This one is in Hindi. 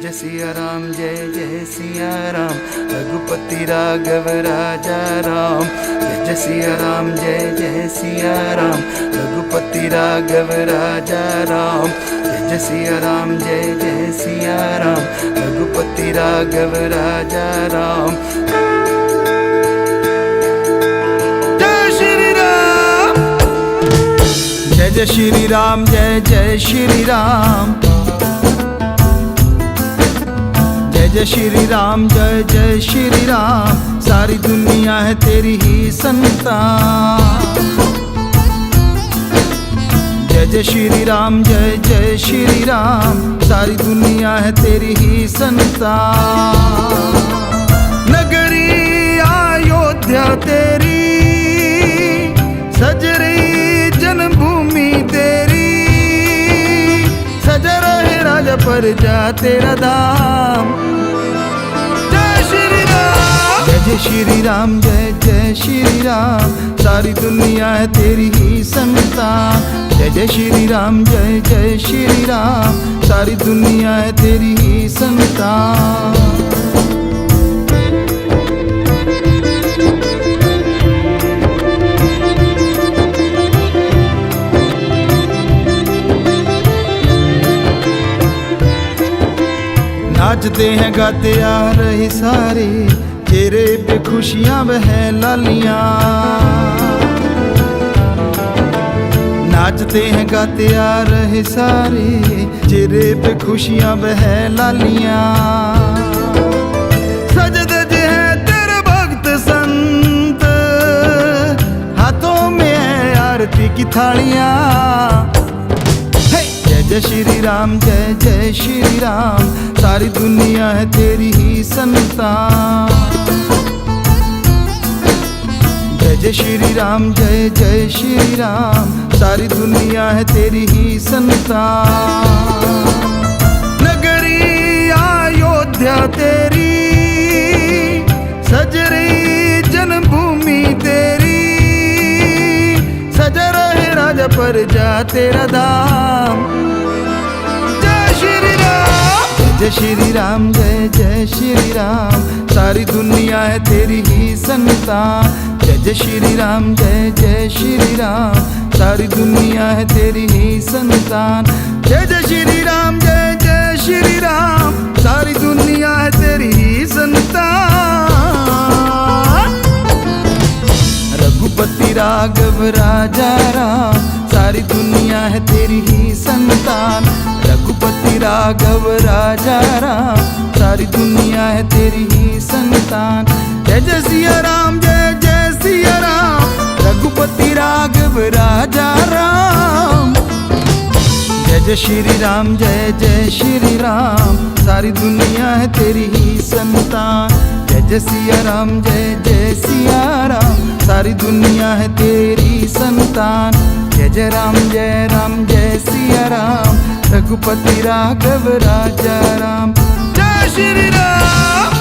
जय सिया राम, जय जय सिया राम, रघुपति राघव राजा राम। जय सिया राम, जय जय सिया राम, रघुपति राघव राजा राम। जय सिया राम, जय जय सिया राम, रघुपति राघव राजा राम। जय श्री राम, जय जय श्री राम, जय जय श्री राम, जय श्री राम, जय जय श्री राम। सारी दुनिया है तेरी ही संतान। जय जय श्री राम, जय जय श्री राम, सारी दुनिया है तेरी ही संतान। नगरी अयोध्या तेरी, सज रही जन्मभूमि तेरी, सजा रहे राजा प्रजा तेरा धाम। जय श्री राम, जय जय श्री राम, सारी दुनिया है तेरी ही संतान। जय जय श्री राम, जय जय श्री राम, सारी दुनिया है तेरी ही संतान। नाचते हैं गाते आ रहे सारे, चेहरे पे खुशियां वह लालियां। नाचते हैं गाते आ रहे सारे, चेहरे पे खुशियां वह लालियां। सज धज है तेरे भक्त संत, हाथों में है आरती की थालियां। जय जय श्री राम, जय जय श्री राम, सारी दुनिया है तेरी ही संतान। जय जय श्री राम, जय जय श्री राम, सारी दुनिया है तेरी ही संतान। नगरी अयोध्या तेरी, सज रही जन्मभूमि तेरी, सजा रहे राजा प्रजा तेरा धाम। जय श्री राम, जय जय श्री राम, सारी दुनिया है तेरी ही संतान। जय जय श्री राम, जय जय श्री राम, सारी दुनिया है तेरी ही संतान। जय जय श्री राम, जय जय श्री राम, सारी दुनिया है तेरी ही संतान। रघुपति राघव राजा राम, सारी दुनिया है तेरी ही संतान। रघुपति राघव राजा राम, सारी दुनिया है तेरी ही संतान। जय जय सिया राम, जय जय सिया राम, रघुपति राघव राजा राम। जय जय श्री राम, जय जय श्री राम, सारी दुनिया है तेरी ही संतान। जय जय सिया राम, जय जय सिया राम, सारी दुनिया है तेरी संतान। जय जय राम, जय राम, जय सिया राम, रघुपति राघव राजा राम। जय श्री राम।